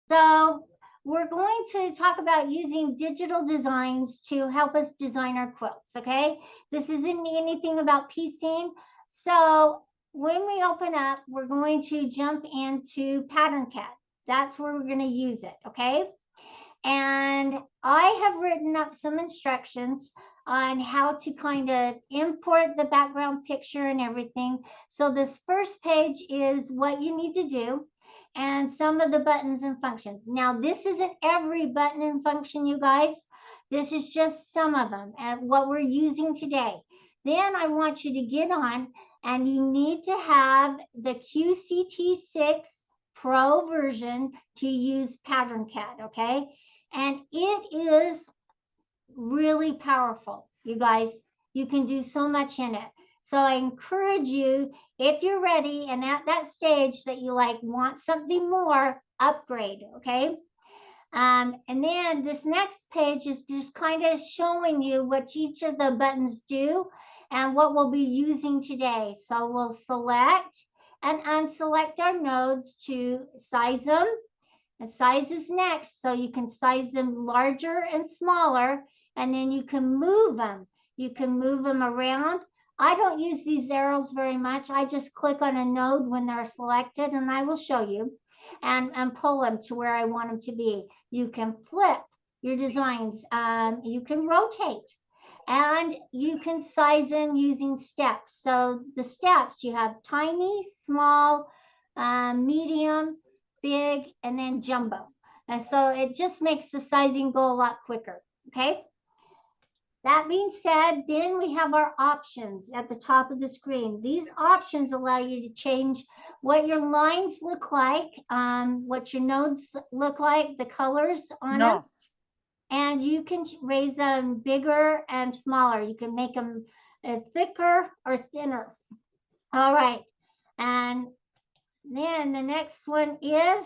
So we're going to talk about using digital designs to help us design our quilts, okay? This isn't anything about piecing. So when we open up, we're going to jump into Pattern CAD. That's where we're going to use it, okay? And I have written up some instructions on how to kind of import the background picture and everything. So this first page is what you need to do and some of the buttons and functions. Now, this isn't every button and function, you guys. This is just some of them and what we're using today. Then I want you to get on and you need to have the QCT 6 Pro version to use Pattern CAD, okay? And it is really powerful, you guys. You can do so much in it. So I encourage you, if you're ready and at that stage that you like want something more, upgrade, okay? And then this next page is just kind of showing you what each of the buttons do and what we'll be using today. So we'll select and unselect our nodes to size them. And size is next, so you can size them larger and smaller, and then you can move them. You can move them around. I don't use these arrows very much. I just click on a node when they're selected, and I will show you, and pull them to where I want them to be. You can flip your designs. You can rotate, and you can size them using steps. So the steps, you have tiny, small, medium, big, and then jumbo. And so it just makes the sizing go a lot quicker, okay? That being said, then we have our options at the top of the screen. These options allow you to change what your lines look like, what your nodes look like, the colors on them. And you can raise them bigger and smaller. You can make them thicker or thinner. All right. And then the next one is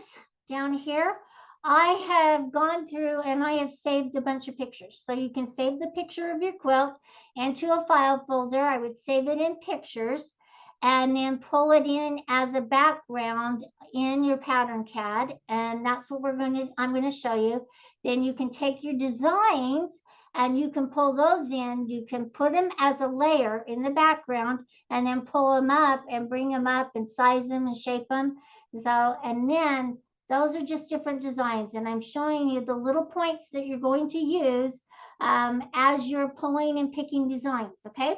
down here. I have gone through and I have saved a bunch of pictures. So you can save the picture of your quilt into a file folder. I would save it in pictures and then pull it in as a background in your Pattern CAD. And that's what I'm going to show you. Then you can take your designs and you can pull those in. You can put them as a layer in the background and then pull them up and bring them up and size them and shape them. So, and then those are just different designs. And I'm showing you the little points that you're going to use as you're pulling and picking designs, okay?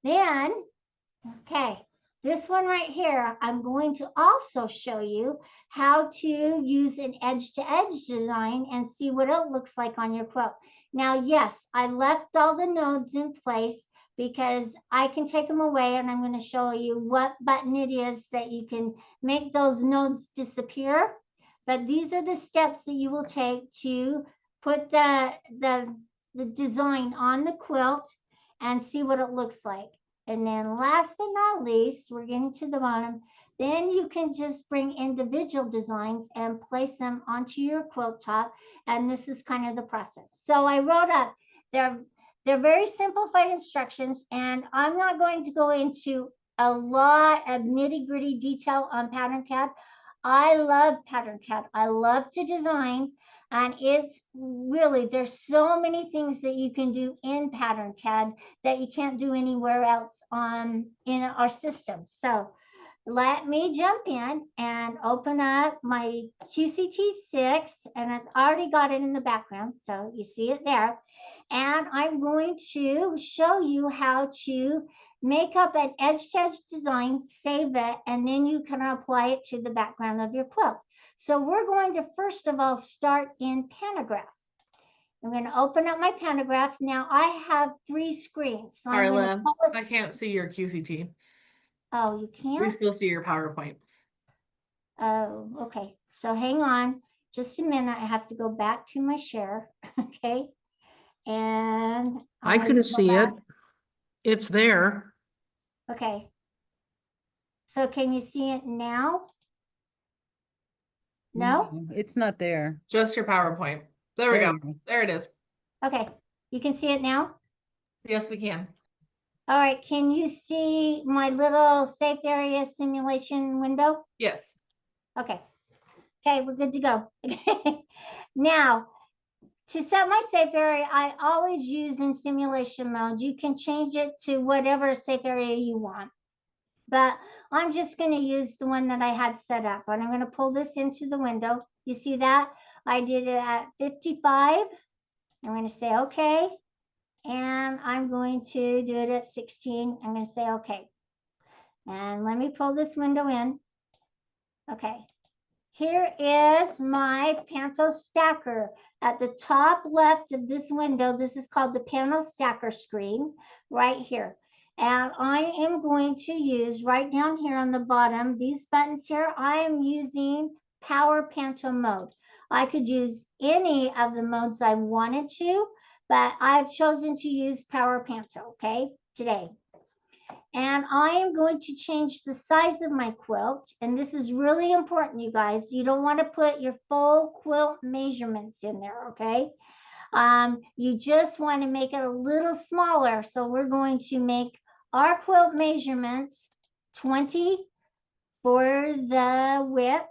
Then, okay, this one right here, I'm going to also show you how to use an edge-to-edge design and see what it looks like on your quilt. Now, yes, I left all the nodes in place because I can take them away and I'm going to show you what button it is that you can make those nodes disappear. But these are the steps that you will take to put the design on the quilt and see what it looks like. And then last but not least, we're getting to the bottom, then you can just bring individual designs and place them onto your quilt top. And this is kind of the process. So I wrote up, they're very simplified instructions, and I'm not going to go into a lot of nitty-gritty detail on Pattern CAD. I love Pattern CAD. I love to design. And it's really, there's so many things that you can do in Pattern CAD that you can't do anywhere else in our system. So let me jump in and open up my QCT 6, and it's already got it in the background, so you see it there. And I'm going to show you how to make up an edge-to-edge design, save it, and then you can apply it to the background of your quilt. So we're going to first of all start in Pantograph. I'm going to open up my Pantograph. Now I have 3 screens. So Karla, I can't see your QCT. Oh, you can't? We still see your PowerPoint. Oh, okay. So hang on just a minute. I have to go back to my share. Okay. And I couldn't see it. It's there. Okay. So can you see it now? No? It's not there. Just your PowerPoint. There we go. There it is. Okay. You can see it now? Yes, we can. All right. Can you see my little safe area simulation window? Yes. Okay. Okay, we're good to go. Okay. Now, to set my safe area, I always use in simulation mode. You can change it to whatever safe area you want. But I'm just going to use the one that I had set up. And I'm going to pull this into the window. You see that? I did it at 55. I'm going to say okay. And I'm going to do it at 16. I'm going to say okay. And let me pull this window in. Okay. Here is my panel stacker. At the top left of this window, this is called the panel stacker screen right here. And I am going to use right down here on the bottom, these buttons here, I am using Power Panel mode. I could use any of the modes I wanted to, but I've chosen to use Power Panel, okay, today. And I am going to change the size of my quilt. And this is really important, you guys. You don't want to put your full quilt measurements in there, okay? You just want to make it a little smaller. So we're going to make our quilt measurements 20 for the width.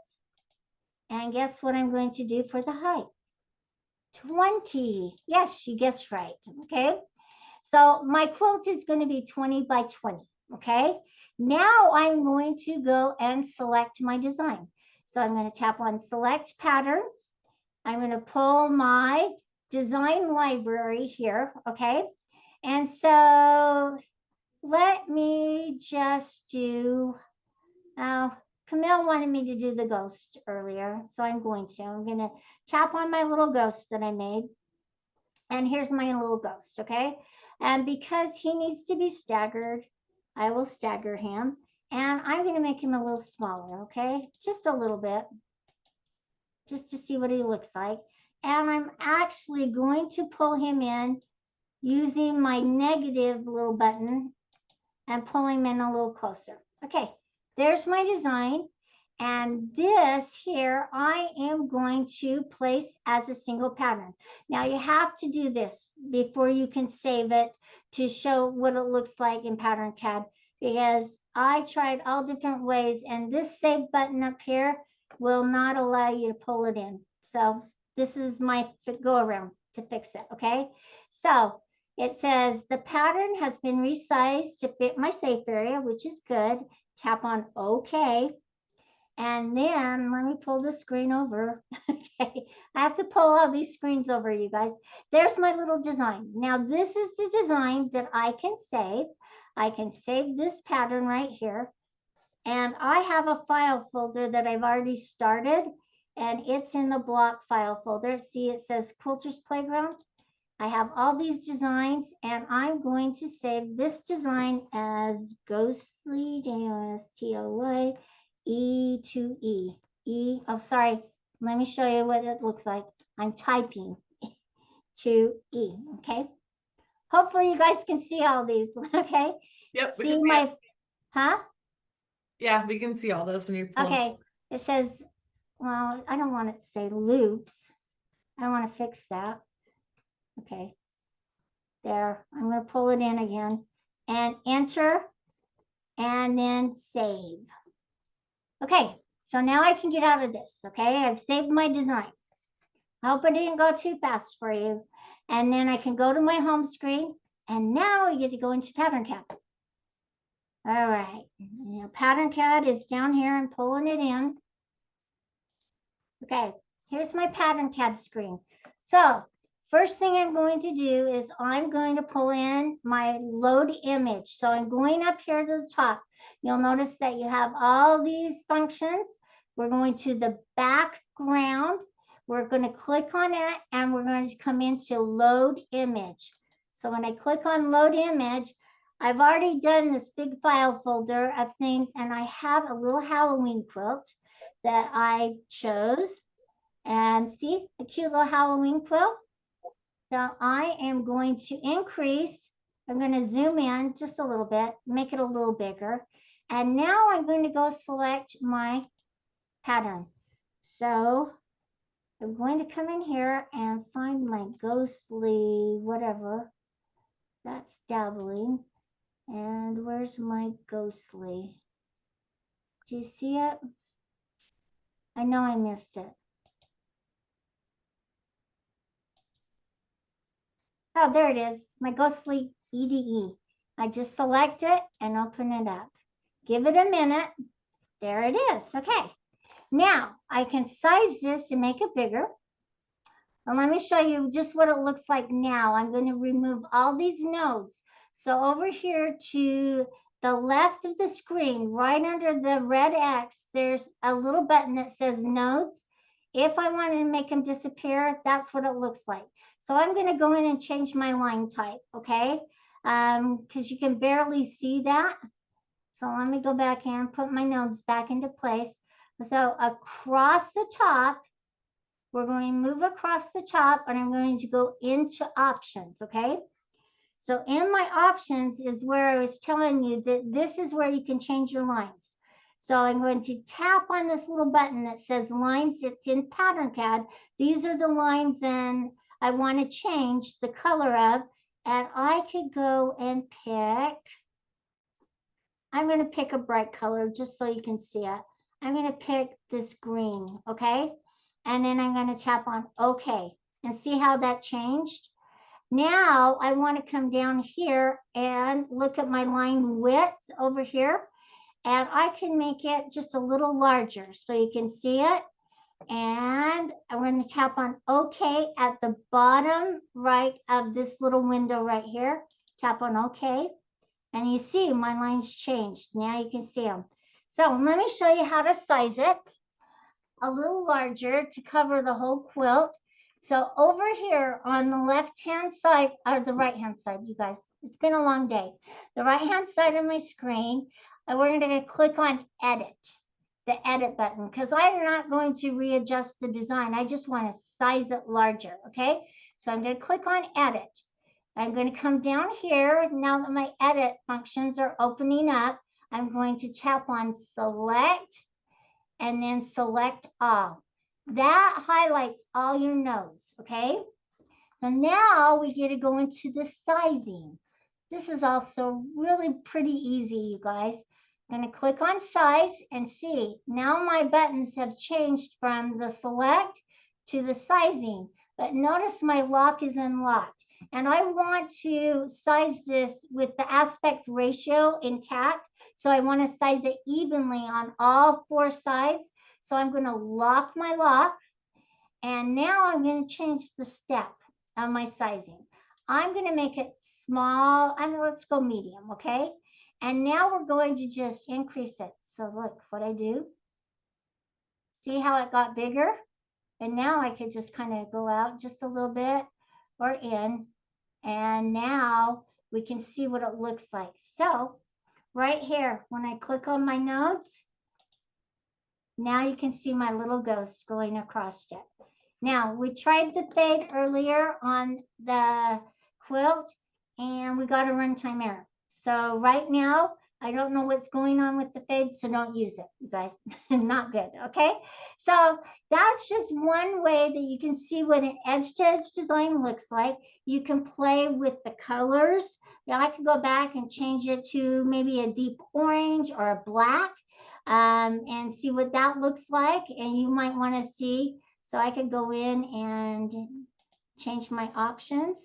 And guess what I'm going to do for the height? 20. Yes, you guessed right, okay? So my quilt is going to be 20 by 20. Okay, now I'm going to go and select my design. So I'm going to tap on select pattern. I'm going to pull my design library here. Okay, and so let me just do, Camille wanted me to do the ghost earlier, so I'm going to tap on my little ghost that I made. And here's my little ghost, okay? And because he needs to be staggered, I will stagger him. And I'm going to make him a little smaller, okay? Just a little bit, just to see what he looks like. And I'm actually going to pull him in using my negative little button and pull him in a little closer. Okay, there's my design. And this here, I am going to place as a single pattern. Now you have to do this before you can save it to show what it looks like in Pattern CAD, because I tried all different ways and this save button up here will not allow you to pull it in. So this is my go around to fix it, okay? So it says the pattern has been resized to fit my safe area, which is good. Tap on OK. And then let me pull the screen over. Okay, I have to pull all these screens over, you guys. There's my little design. Now this is the design that I can save. I can save this pattern right here. And I have a file folder that I've already started. And it's in the block file folder. See, it says Quilter's Playground. I have all these designs. And I'm going to save this design as Ghostly, J-O-S-T-O-Y. E2E. Oh, sorry. Let me show you what it looks like. I'm typing to E, okay? Hopefully you guys can see all these, okay? Yep, we See can see my, it. huh? Yeah, we can see all those when you pull them. Okay, it says, well, I don't want it to say loops. I want to fix that. Okay, there. I'm going to pull it in again and enter and then save. Okay, so now I can get out of this, okay? I've saved my design. I hope I didn't go too fast for you. And then I can go to my home screen, and now I get to go into Pattern CAD. All right, now Pattern CAD is down here and pulling it in. Okay, here's my Pattern CAD screen. So first thing I'm going to do is I'm going to pull in my load image. So I'm going up here to the top. You'll notice that you have all these functions. We're going to the background. We're going to click on it and we're going to come into load image. So when I click on load image, I've already done this big file folder of things and I have a little Halloween quilt that I chose. And see a cute little Halloween quilt. So I am going to increase, I'm going to zoom in just a little bit, make it a little bigger. And now I'm going to go select my pattern. So I'm going to come in here and find my ghostly whatever. That's dabbling. And where's my ghostly? Do you see it? I know I missed it. Oh, there it is, my ghostly EDE. I just select it and open it up. Give it a minute. There it is. Okay. Now I can size this and make it bigger. And let me show you just what it looks like now. I'm going to remove all these nodes. So over here to the left of the screen, right under the red X, there's a little button that says nodes. If I want to make them disappear, that's what it looks like. So I'm going to go in and change my line type, okay? Because you can barely see that. So let me go back in, put my nodes back into place. So across the top, we're going to move across the top and I'm going to go into options, okay? So in my options is where I was telling you that this is where you can change your lines. So I'm going to tap on this little button that says lines. It's in Pattern CAD. These are the lines and I want to change the color of, and I could go and pick, I'm going to pick a bright color just so you can see it. I'm going to pick this green, okay? And then I'm going to tap on OK and see how that changed. Now I want to come down here and look at my line width over here, and I can make it just a little larger so you can see it. And I'm going to tap on OK at the bottom right of this little window right here. Tap on OK. And you see my lines changed. Now you can see them. So let me show you how to size it a little larger to cover the whole quilt. So over here on the left-hand side, or the right-hand side, you guys, it's been a long day. The right-hand side of my screen, we're going to click on edit, the edit button, because I'm not going to readjust the design. I just want to size it larger, okay? So I'm going to click on edit. I'm going to come down here. Now that my edit functions are opening up, I'm going to tap on select and then select all. That highlights all your nodes, okay? So now we get to go into the sizing. This is also really pretty easy, you guys. I'm going to click on size and see. Now my buttons have changed from the select to the sizing. But notice my lock is unlocked. And I want to size this with the aspect ratio intact. So I want to size it evenly on all four sides. So I'm going to lock my lock. And now I'm going to change the step of my sizing. I'm going to make it small. Let's go medium, okay? And now we're going to just increase it. So look what I do. See how it got bigger? And now I could just kind of go out just a little bit or in. And now we can see what it looks like. So right here, when I click on my nodes, now you can see my little ghost going across it. Now, we tried the fade earlier on the quilt, and we got a runtime error. So right now, I don't know what's going on with the fade, so don't use it, you guys. Not good, okay? So that's just one way that you can see what an edge-to-edge design looks like. You can play with the colors. Now, I could go back and change it to maybe a deep orange or a black and see what that looks like. And you might want to see, so I could go in and change my options.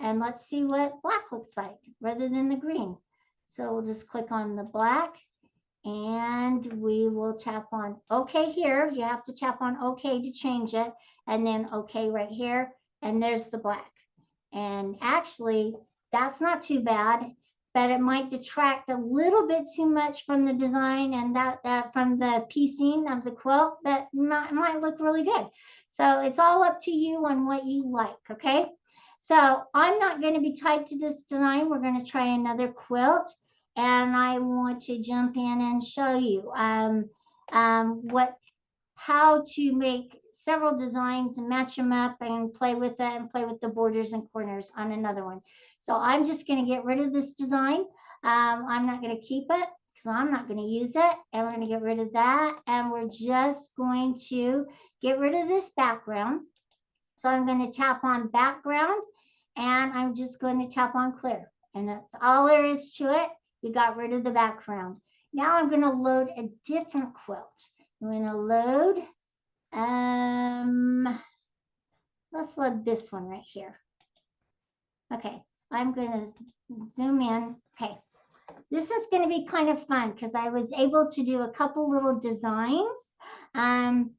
And let's see what black looks like rather than the green. So we'll just click on the black and we will tap on OK here. You have to tap on OK to change it, and then OK right here. And there's the black. And actually, that's not too bad, but it might detract a little bit too much from the design and that from the piecing of the quilt, but might look really good. So it's all up to you on what you like, okay? So I'm not going to be tied to this design. We're going to try another quilt, and I want to jump in and show you how to make several designs and match them up and play with it and play with the borders and corners on another one. So I'm just going to get rid of this design. I'm not going to keep it because I'm not going to use it. And we're going to get rid of that. And we're just going to get rid of this background. So I'm going to tap on background, and I'm just going to tap on clear. And that's all there is to it. You got rid of the background. Now I'm going to load a different quilt. I'm going to load. Let's load this one right here. Okay, I'm going to zoom in. Okay, this is going to be kind of fun because I was able to do a couple little designs. Some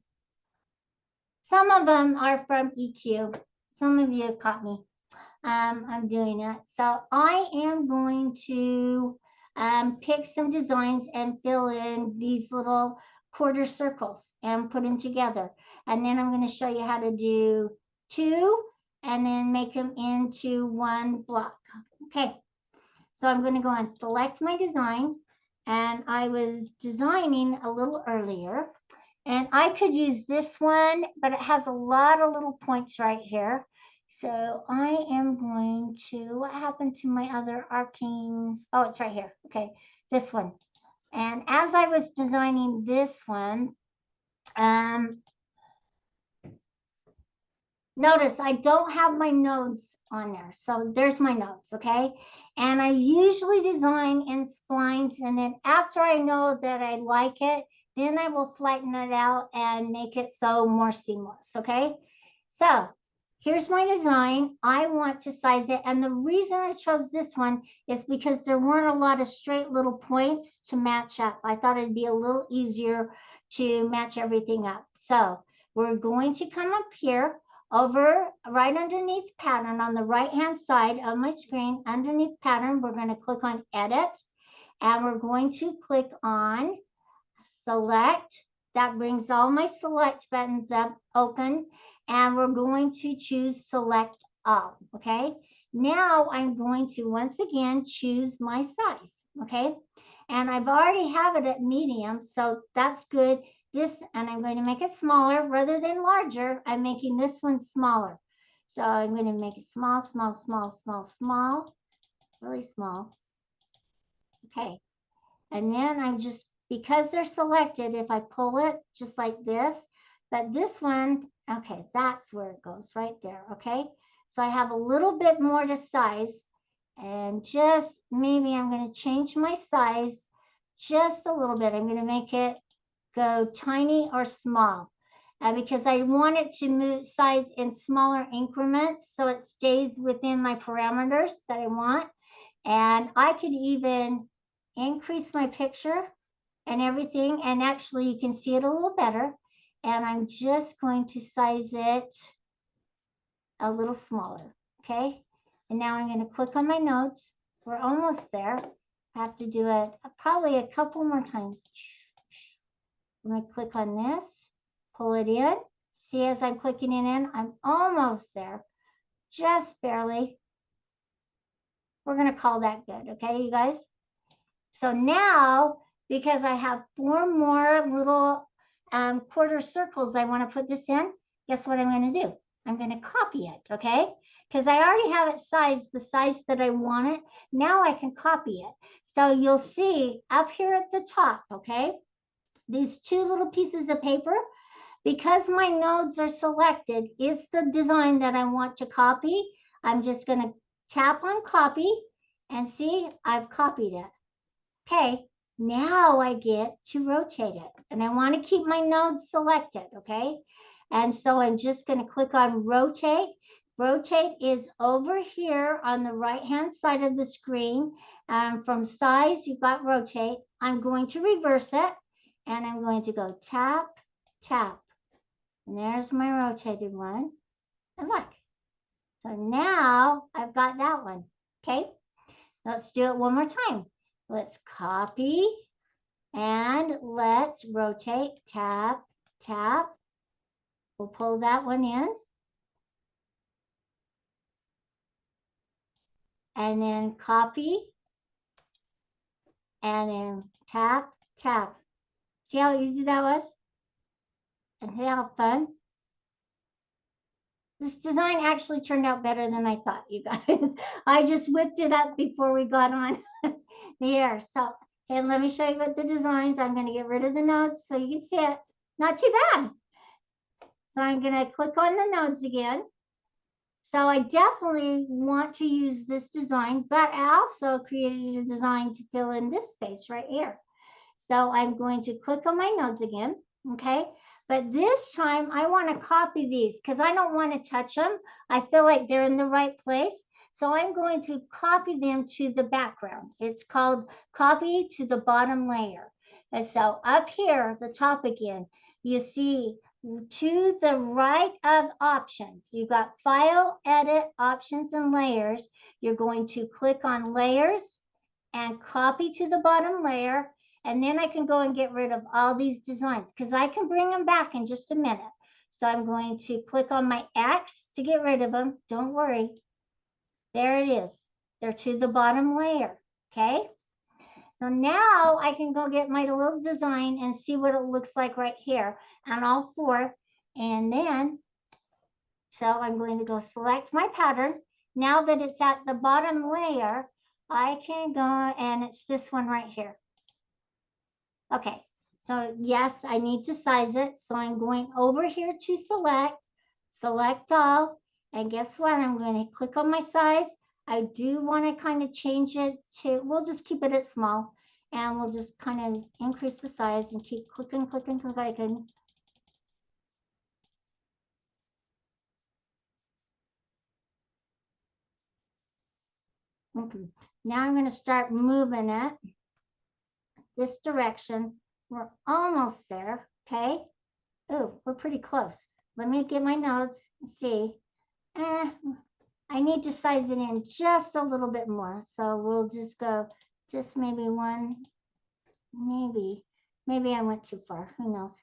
of them are from EQ. Some of you caught me. I'm doing it. So I am going to pick some designs and fill in these little quarter circles and put them together. And then I'm going to show you how to do two and then make them into one block. Okay. So I'm going to go and select my design. And I was designing a little earlier. And I could use this one, but it has a lot of little points right here. So I am going to, what happened to my other arcing? Oh, it's right here. Okay, this one. And as I was designing this one, notice I don't have my nodes on there. So there's my nodes, okay? And I usually design in splines, and then after I know that I like it, then I will flatten it out and make it so more seamless, okay? So here's my design. I want to size it. And the reason I chose this one is because there weren't a lot of straight little points to match up. I thought it'd be a little easier to match everything up. So we're going to come up here over right underneath pattern on the right hand side of my screen. Underneath pattern, we're going to click on edit, and we're going to click on select. That brings all my select buttons up open, and we're going to choose select all. Okay, now I'm going to once again choose my size. Okay, and I've already have it at medium, so that's good. This, and I'm going to make it smaller rather than larger. I'm making this one smaller. So I'm going to make it small, small, small, small, small, really small. Okay. And then I'm just, because they're selected, if I pull it just like this, but this one, okay, that's where it goes right there. Okay. So I have a little bit more to size, and just maybe I'm going to change my size just a little bit. I'm going to make it go tiny or small, because I want it to move size in smaller increments so it stays within my parameters that I want. And I could even increase my picture and everything, and actually you can see it a little better. And I'm just going to size it a little smaller. Okay, and now I'm going to click on my notes. We're almost there. I have to do it probably a couple more times. I'm going to click on this, pull it in. See, as I'm clicking it in, I'm almost there, just barely. We're going to call that good, okay, you guys? So now, because I have 4 more little quarter circles I want to put this in, guess what I'm going to do? I'm going to copy it, okay? Because I already have it sized the size that I want it. Now I can copy it. So you'll see up here at the top, okay? These 2 little pieces of paper, because my nodes are selected, it's the design that I want to copy. I'm just going to tap on copy, and see, I've copied it. Okay, now I get to rotate it, and I want to keep my nodes selected, okay? And so I'm just going to click on rotate. Rotate is over here on the right-hand side of the screen. From size, you've got rotate. I'm going to reverse it, and I'm going to go tap, tap. And there's my rotated one. And look. So now I've got that one. Okay. Let's do it one more time. Let's copy and let's rotate. Tap, tap. We'll pull that one in. And then copy. And then tap, tap. See how easy that was? And how fun? This design actually turned out better than I thought, you guys. I just whipped it up before we got on here. So, okay, let me show you what the designs. I'm going to get rid of the nodes so you can see it. Not too bad. So I'm going to click on the nodes again. So I definitely want to use this design, but I also created a design to fill in this space right here. So I'm going to click on my nodes again. okay? But this time I want to copy these because I don't want to touch them. I feel like they're in the right place. So I'm going to copy them to the background. It's called copy to the bottom layer. And so up here, the top again, you see to the right of options, you got file, edit, options, and layers. You're going to click on layers and copy to the bottom layer. And then I can go and get rid of all these designs because I can bring them back in just a minute. So I'm going to click on my X to get rid of them. Don't worry. There it is. They're to the bottom layer. Okay. So now I can go get my little design and see what it looks like right here on all four. And then, so I'm going to go select my pattern. Now that it's at the bottom layer, I can go and it's this one right here. Okay, so yes, I need to size it. So I'm going over here to select all, and guess what? I'm going to click on my size. I do want to kind of change it to, we'll just keep it at small, and we'll just kind of increase the size and keep clicking. Okay. Now I'm going to start moving it this direction. We're almost there, okay? Oh, we're pretty close. Let me get my notes and see. I need to size it in just a little bit more. So we'll just go just maybe one, maybe I went too far. Who knows?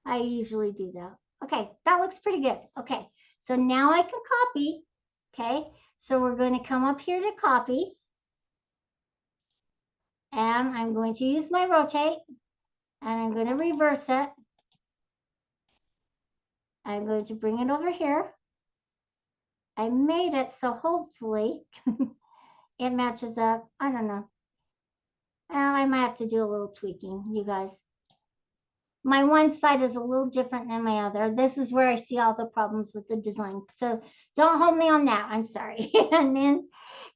I usually do that. Okay, that looks pretty good. Okay, so now I can copy. Okay, so we're going to come up here to copy. And I'm going to use my rotate. And I'm going to reverse it. I'm going to bring it over here. I made it so hopefully it matches up. I don't know. I might have to do a little tweaking, you guys. My one side is a little different than my other. This is where I see all the problems with the design. So don't hold me on that. I'm sorry. And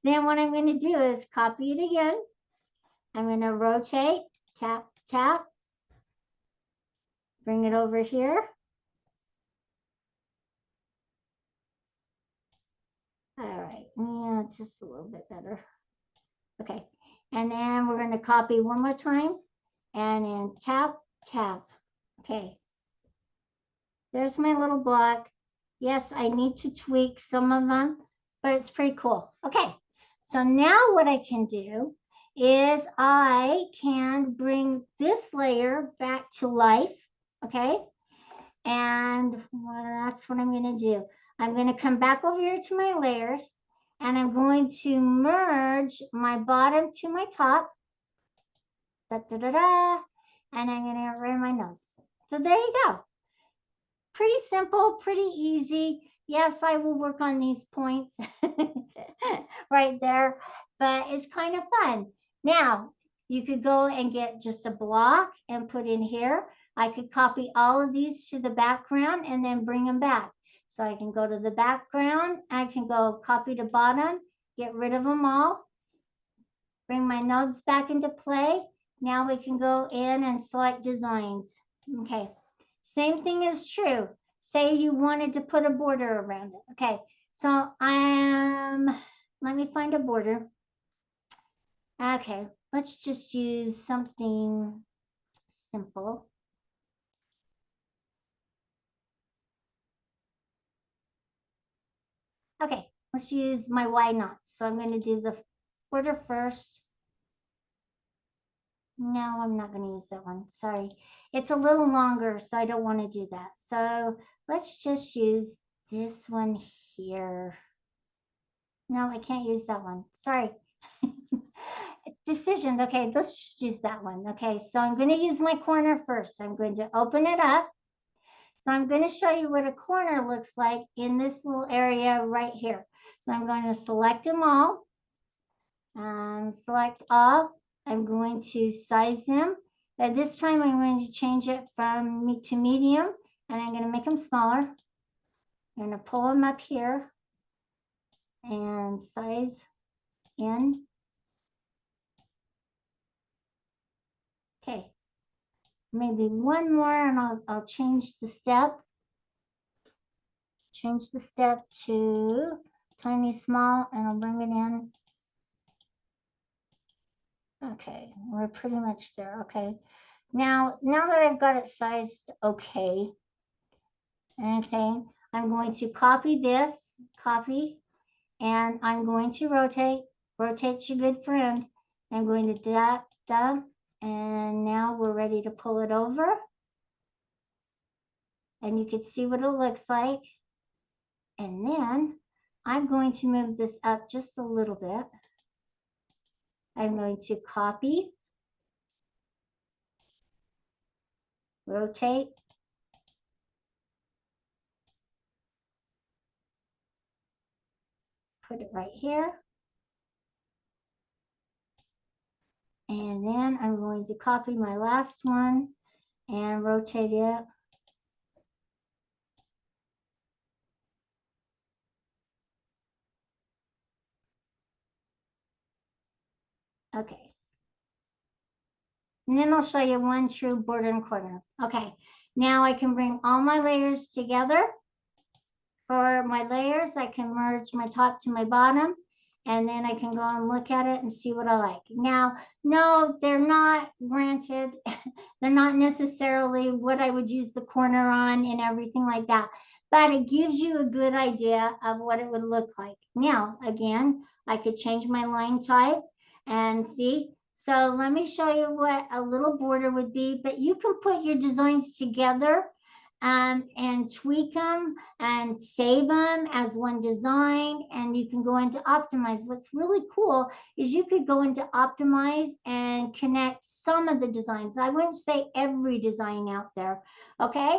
then what I'm going to do is copy it again. I'm going to rotate, tap, tap, bring it over here. All right, yeah, just a little bit better. Okay, and then we're going to copy one more time and then tap, tap. Okay, there's my little block. Yes, I need to tweak some of them, but it's pretty cool. Okay, so now what I can do is I can bring this layer back to life. Okay, and that's what I'm going to do. I'm going to come back over here to my layers and I'm going to merge my bottom to my top. Da, da, da, da, and I'm going to get rid of my notes. So there you go. Pretty simple, pretty easy. Yes, I will work on these points right there, but it's kind of fun. Now, you could go and get just a block and put in here. I could copy all of these to the background and then bring them back. So I can go to the background. I can go copy to bottom, get rid of them all, bring my nodes back into play. Now we can go in and select designs. Okay, same thing is true. Say you wanted to put a border around it. Okay, so let me find a border. Okay, let's just use something simple. Okay, let's use my Y knots. So I'm going to do the border first. No, I'm not going to use that one. Sorry. It's a little longer, so I don't want to do that. So let's just use this one here. No, I can't use that one. Sorry. Decisions. Okay, let's just use that one. Okay, so I'm going to use my corner first. I'm going to open it up. So I'm going to show you what a corner looks like in this little area right here. So I'm going to select them all. Select all. I'm going to size them. But this time I'm going to change it from to medium and I'm going to make them smaller. I'm going to pull them up here and size in. Okay. maybe one more, and I'll change the step. Change the step to tiny small, and I'll bring it in. Okay, we're pretty much there. Okay. Now that I've got it sized okay, I'm going to copy this, and I'm going to rotate. Rotate's your good friend. I'm going to dump, and now we're ready to pull it over. And you can see what it looks like. And then I'm going to move this up just a little bit. I'm going to copy, rotate, put it right here. And then I'm going to copy my last one and rotate it. Okay. And then I'll show you one true border and corner. Okay. Now I can bring all my layers together. For my layers, I can merge my top to my bottom, and then I can go and look at it and see what I like. Now, no, they're not granted. They're not necessarily what I would use the corner on and everything like that, but it gives you a good idea of what it would look like. Now, again, I could change my line type and see. So let me show you what a little border would be, but you can put your designs together and tweak them and save them as one design, and you can go into optimize. What's really cool is you could go into optimize and connect some of the designs. I wouldn't say every design out there. Okay,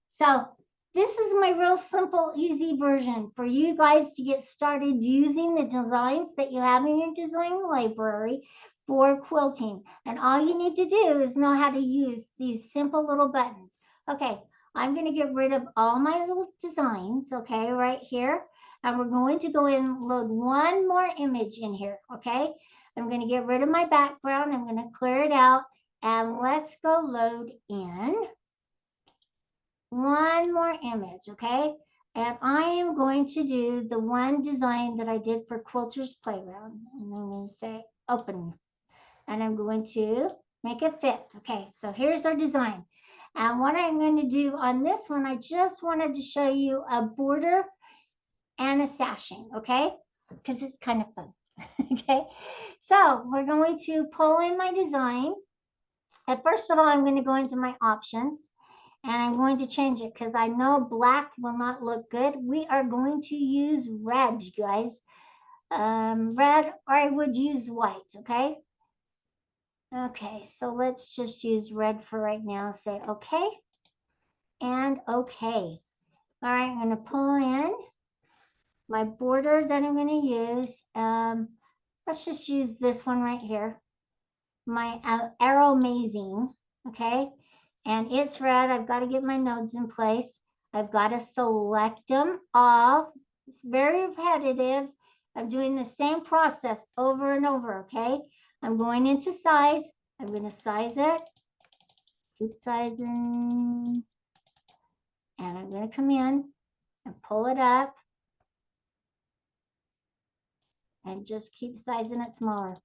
so this is my real simple, easy version for you guys to get started using the designs that you have in your design library for quilting. And all you need to do is know how to use these simple little buttons. Okay, I'm going to get rid of all my little designs, okay, right here. And we're going to go in and load one more image in here, okay? I'm going to get rid of my background. I'm going to clear it out. And let's go load in one more image, okay? And I am going to do the one design that I did for Quilter's Playground. And I'm going to say open. And I'm going to make it fit. Okay, so here's our design. And what I'm going to do on this one, I just wanted to show you a border and a sashing, okay? Because it's kind of fun, okay? So we're going to pull in my design. And first of all, I'm going to go into my options, and I'm going to change it because I know black will not look good. We are going to use red, you guys. Red, or I would use white, okay? Okay, so let's just use red for right now. Say okay and okay. All right, I'm going to pull in my border that I'm going to use. Let's just use this one right here. My arrow amazing, okay? And it's red. I've got to get my nodes in place. I've got to select them all. It's very repetitive. I'm doing the same process over and over, okay? I'm going into size. I'm going to size it. Keep sizing. And I'm going to come in and pull it up. And just keep sizing it smaller.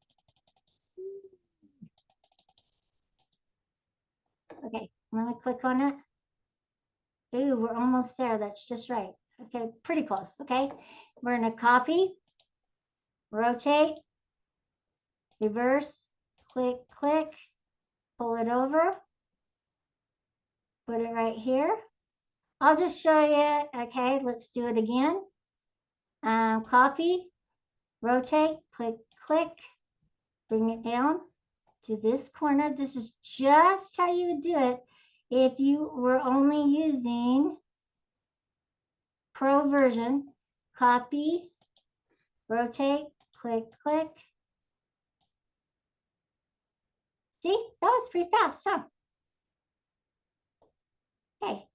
Okay, let me click on it. Ooh, we're almost there. That's just right. Okay, pretty close. Okay, we're going to copy, rotate, reverse, click, click, pull it over, put it right here. I'll just show you. Okay, let's do it again. Copy, rotate, click, click, bring it down to this corner. This is just how you would do it if you were only using Pro version. Copy, rotate, click, click. See, that was pretty fast, huh? Okay.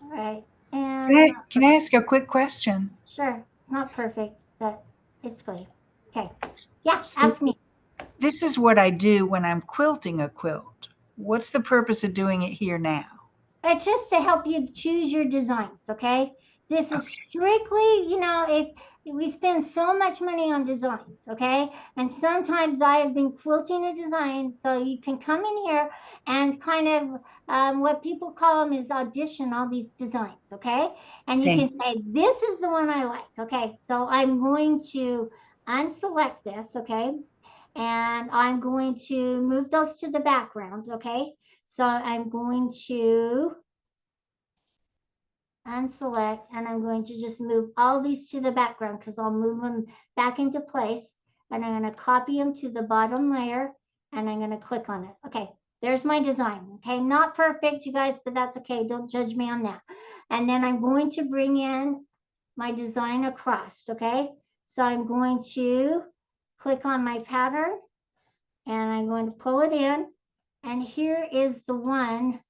All right. And Can I ask a quick question? sure, it's not perfect, but it's good. Okay. Yeah, ask me. This is what I do when I'm quilting a quilt. What's the purpose of doing it here now? It's just to help you choose your designs, okay? This is strictly, if we spend so much money on designs, okay? And sometimes I have been quilting a design, so you can come in here and kind of what people call them is audition all these designs, okay? And you can Thanks. say, this is the one I like, okay? So I'm going to unselect this, okay? And I'm going to move those to the background, okay? So I'm going to unselect, and I'm going to just move all these to the background because I'll move them back into place. And I'm going to copy them to the bottom layer, and I'm going to click on it. Okay, there's my design. Okay, not perfect, you guys, but that's okay. Don't judge me on that. And then I'm going to bring in my design across. Okay, so I'm going to click on my pattern, and I'm going to pull it in. And here is the one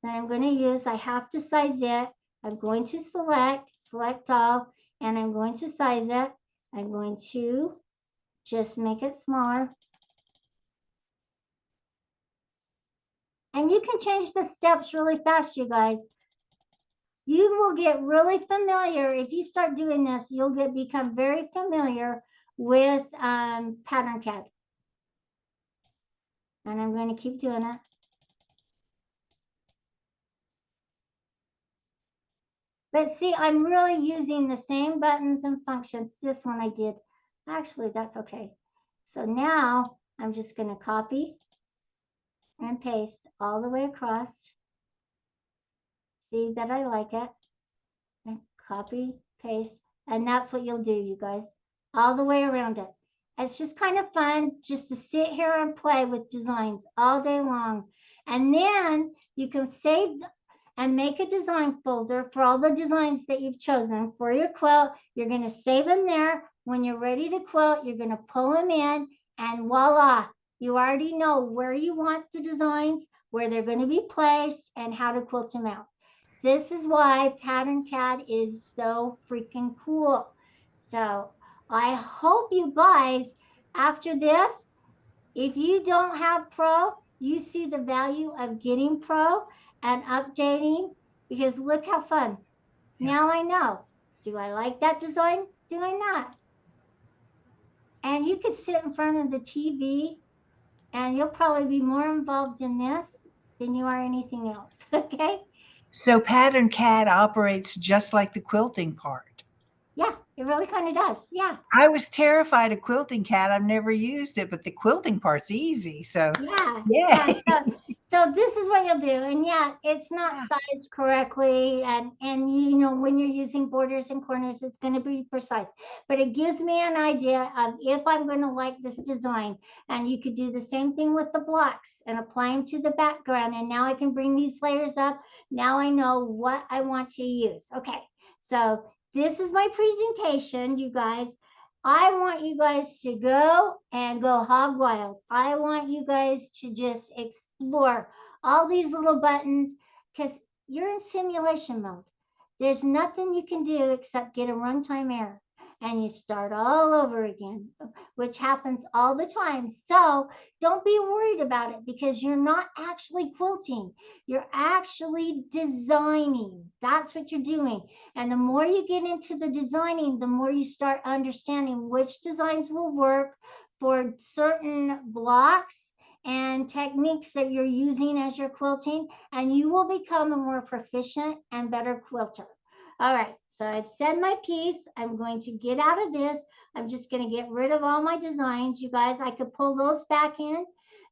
that I'm going to use. I have to size it. I'm going to select all, and I'm going to size it. I'm going to just make it smaller. And you can change the steps really fast, you guys. You will get really familiar. If you start doing this, you'll become very familiar with Pattern CAD. And I'm going to keep doing it. But see, I'm really using the same buttons and functions. This one I did. Actually, that's okay. So now I'm just going to copy and paste all the way across. See that I like it. And copy, paste. And that's what you'll do, you guys. All the way around it. It's just kind of fun just to sit here and play with designs all day long. And then you can save and make a design folder for all the designs that you've chosen for your quilt. You're going to save them there. When you're ready to quilt, you're going to pull them in, and voila, you already know where you want the designs, where they're going to be placed, and how to quilt them out. This is why Pattern CAD is so freaking cool. So I hope you guys, after this, if you don't have Pro, you see the value of getting Pro and updating, because look how fun. Yeah. Now I know. Do I like that design? Do I not? And you could sit in front of the TV and you'll probably be more involved in this than you are anything else. Okay? So Pattern CAD operates just like the quilting part. Yeah, it really kind of does. Yeah. I was terrified of quilting CAD. I've never used it, but the quilting part's easy. So Yeah. So this is what you'll do. And yeah, it's not Yeah. sized correctly. And when you're using borders and corners, it's going to be precise. But it gives me an idea of if I'm going to like this design. And you could do the same thing with the blocks and apply them to the background. And now I can bring these layers up. Now I know what I want to use. Okay. So this is my presentation, you guys. I want you guys to go hog wild. I want you guys to just explore all these little buttons because you're in simulation mode. There's nothing you can do except get a runtime error and you start all over again, which happens all the time. So don't be worried about it because you're not actually quilting. You're actually designing. That's what you're doing. And the more you get into the designing, the more you start understanding which designs will work for certain blocks and techniques that you're using as you're quilting, and you will become a more proficient and better quilter. All right, so I've said my piece. I'm going to get out of this. I'm just going to get rid of all my designs. You guys, I could pull those back in.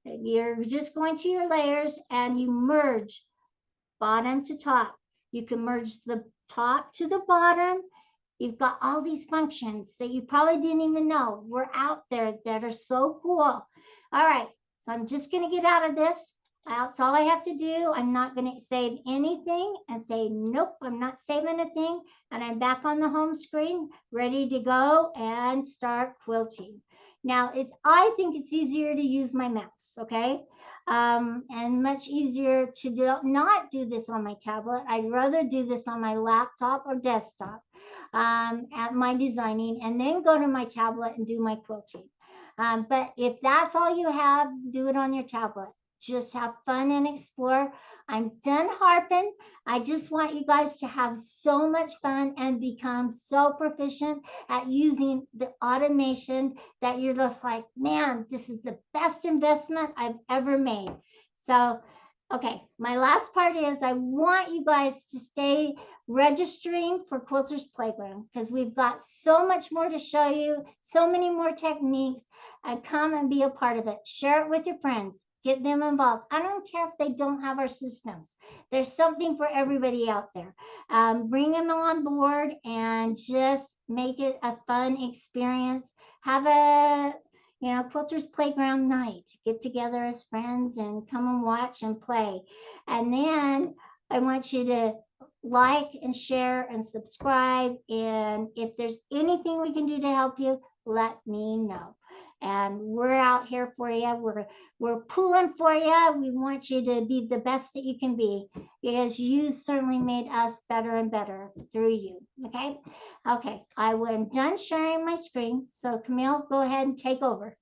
You're just going to your layers and you merge bottom to top. You can merge the top to the bottom. You've got all these functions that you probably didn't even know were out there that are so cool. All right, so I'm just going to get out of this. That's all I have to do. I'm not going to save anything and say, nope, I'm not saving a thing. And I'm back on the home screen, ready to go and start quilting. Now, I think it's easier to use my mouse, okay? And much easier to not do this on my tablet. I'd rather do this on my laptop or desktop at my designing and then go to my tablet and do my quilting. But if that's all you have, do it on your tablet. just have fun and explore. I'm done harping. I just want you guys to have so much fun and become so proficient at using the automation that you're just like, man, this is the best investment I've ever made. So, okay, my last part is I want you guys to stay registering for Quilter's Playground because we've got so much more to show you, so many more techniques, and come and be a part of it. Share it with your friends. Get them involved. I don't care if they don't have our systems. There's something for everybody out there. Bring them on board and just make it a fun experience. Have a Quilter's Playground night. Get together as friends and come and watch and play. And then I want you to like and share and subscribe. And if there's anything we can do to help you, let me know. And we're out here for you. We're pulling for you. We want you to be the best that you can be because you certainly made us better and better through you. Okay. Okay. I'm done sharing my screen. So Camille, go ahead and take over.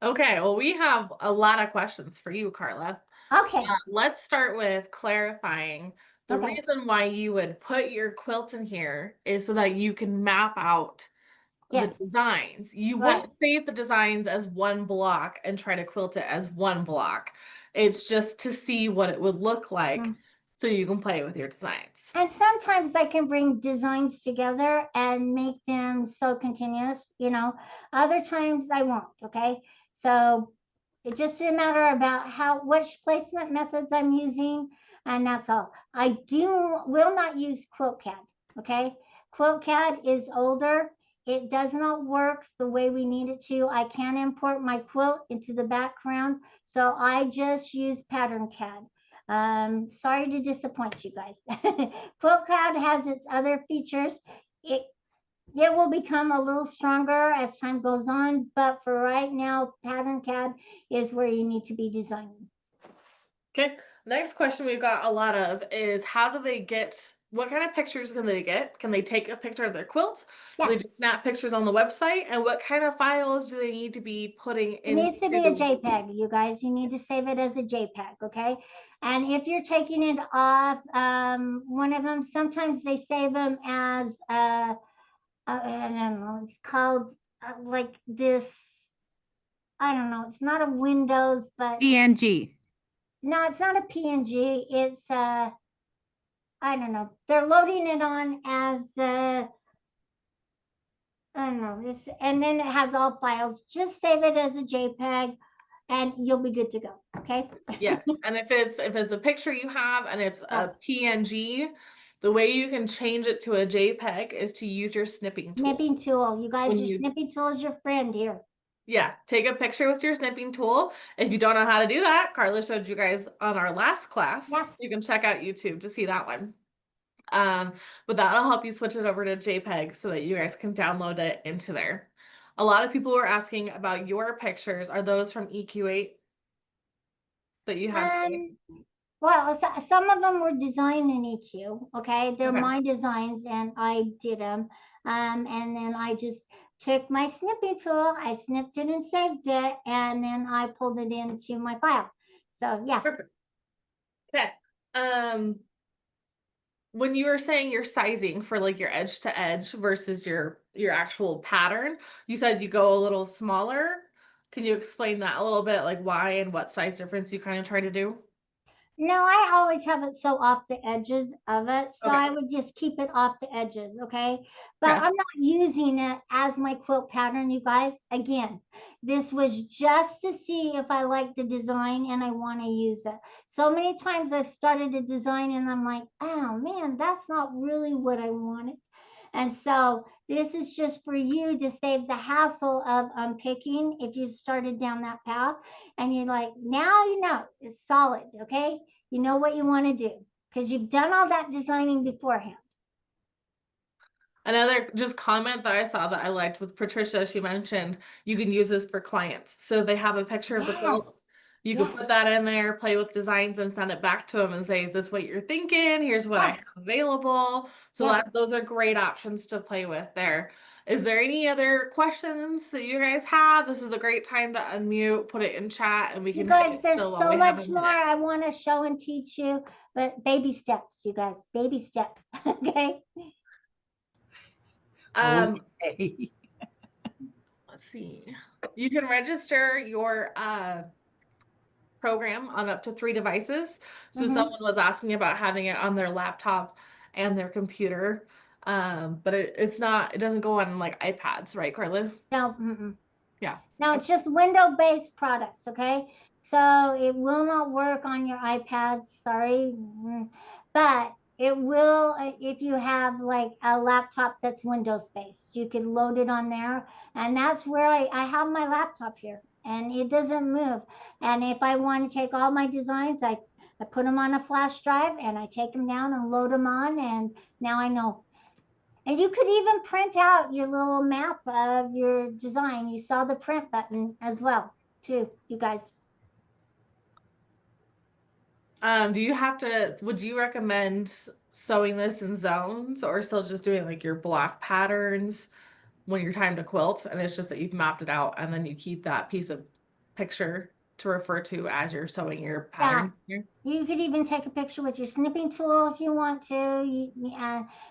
Okay, well, we have a lot of questions for you, Karla. Okay. Let's start with clarifying the Okay. reason why you would put your quilt in here is so that you can map out the Yes. designs. You Right. wouldn't save the designs as one block and try to quilt it as one block. It's just to see what it would look like so you can play with your designs. And sometimes I can bring designs together and make them so continuous, Other times I won't, okay? So it just a matter about which placement methods I'm using, and that's all. I will not use Quilt CAD, okay? Quilt CAD is older. It does not work the way we need it to. I can't import my quilt into the background, so I just use Pattern CAD. Sorry to disappoint you guys. Quilt CAD has its other features. It will become a little stronger as time goes on, but for right now, Pattern CAD is where you need to be designing. Okay, next question we've got a lot of is what kind of pictures can they get? Can they take a picture of their quilt? Yeah. Do they just snap pictures on the website? And what kind of files do they need to be putting in? It needs to be a JPEG, you guys. You need to save it as a JPEG, okay? And if you're taking it off, one of them, sometimes they save them as, I don't know, it's called like this, I don't know, it's not a Windows, but PNG. no, it's not a PNG. It's, I don't know. They're loading it on as I don't know this, and then it has all files. Just save it as a JPEG, and you'll be good to go. Okay. Yes, and if it's a picture you have and it's a PNG, the way you can change it to a JPEG is to use your snipping tool. Snipping tool. You guys, When your snipping tool is your friend here. Yeah, take a picture with your snipping tool. If you don't know how to do that, Karla showed you guys on our last class. Yes. So you can check out YouTube to see that one. But that'll help you switch it over to JPEG so that you guys can download it into there. A lot of people were asking about your pictures. Are those from EQ8 that you had today? Well, some of them were designed in EQ. Okay, they're Okay. my designs, and I did them. And then I just took my snipping tool, I snipped it and saved it, and then I pulled it into my file. So yeah. Perfect. Okay. When you were saying your sizing for like your edge to edge versus your actual pattern, you said you go a little smaller. Can you explain that a little bit, like why and what size difference you kind of try to do? No, I always have it so off the edges of it. So Okay. I would just keep it off the edges, okay? But Okay. I'm not using it as my quilt pattern, you guys. Again, this was just to see if I like the design and I want to use it. So many times I've started a design and I'm like, oh man, that's not really what I wanted. And so this is just for you to save the hassle of unpicking if you've started down that path and you're like, now you know it's solid, okay? You know what you want to do because you've done all that designing beforehand. Another just comment that I saw that I liked with Patricia, she mentioned you can use this for clients. So they have a picture of the quilt. You can put that in there, play with designs and send it back to them and say, is this what you're thinking? Here's what I have available. So those are great options to play with there. Is there any other questions that you guys have? This is a great time to unmute, put it in chat, and we You can guys, hit it there's still while so we have much a more minute. I want to show and teach you, but baby steps, you guys, baby steps. Okay. Okay. Let's see. You can register your program on up to 3 devices. So Mhm. someone was asking about having it on their laptop and their computer. But it doesn't go on like iPads, right, Karla? No, mm-mm. Yeah. No, it's just window-based products, okay? So it will not work on your iPads, sorry. But it will if you have like a laptop that's Windows-based. You could load it on there. And that's where I have my laptop here and it doesn't move. And if I want to take all my designs, I put them on a flash drive and I take them down and load them on. And now I know. And you could even print out your little map of your design. You saw the print button as well, too, you guys. Would you recommend sewing this in zones or still just doing like your block patterns when you're time to quilt and it's just that you've mapped it out and then you keep that piece of picture to refer to as you're sewing your pattern here? You could even take a picture with your snipping tool if you want to,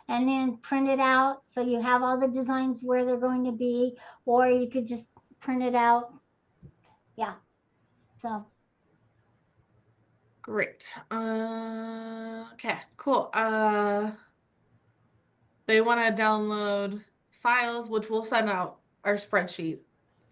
and then print it out so you have all the designs where they're going to be, or you could just print it out. Yeah. So Great. Okay, cool. They want to download files, which we'll send out our spreadsheet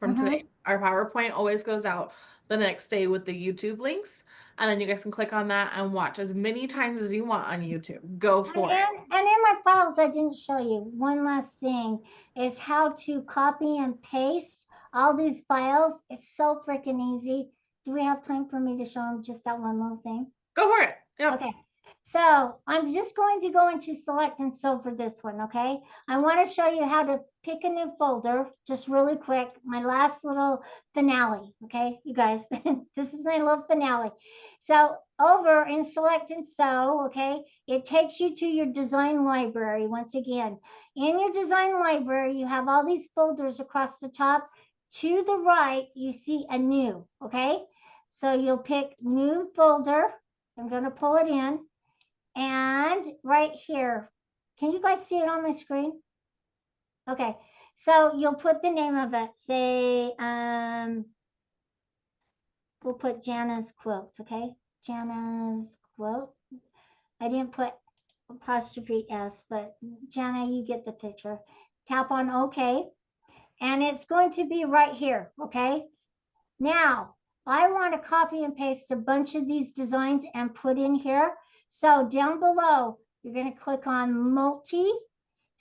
from today. Our PowerPoint always goes out the next day with the YouTube links, and then you guys can click on that and watch as many times as you want on YouTube. Go for it. And in my files, I didn't show you one last thing is how to copy and paste all these files. It's so freaking easy. Do we have time for me to show them just that one little thing? Go for it. Yeah. Okay. So I'm just going to go into select and sew for this one, okay? I want to show you how to pick a new folder, just really quick. My last little finale, okay, you guys? This is my little finale. So over in select and sew, okay, it takes you to your design library once again. In your design library, you have all these folders across the top. To the right, you see a new, okay? So you'll pick new folder. I'm going to pull it in. And right here, can you guys see it on my screen? Okay, so you'll put the name of it. Say, we'll put Jana's quilt, okay? Jana's quilt. I didn't put apostrophe S, but Jana, you get the picture. Tap on OK, and it's going to be right here, okay? Now, I want to copy and paste a bunch of these designs and put in here. So down below, you're going to click on multi,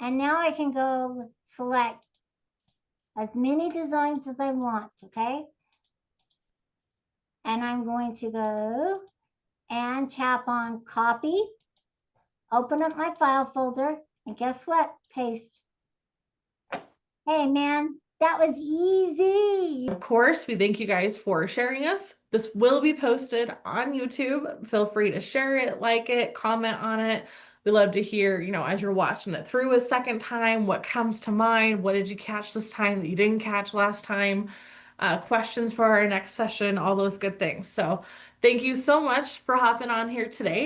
and now I can go select as many designs as I want, okay? And I'm going to go and tap on copy, open up my file folder, and guess what? Paste. Hey, man, that was easy. Of course, we thank you guys for sharing us. This will be posted on YouTube. Feel free to share it, like it, comment on it. We love to hear, as you're watching it through a second time, what comes to mind. What did you catch this time that you didn't catch last time? Questions for our next session, all those good things. So thank you so much for hopping on here today.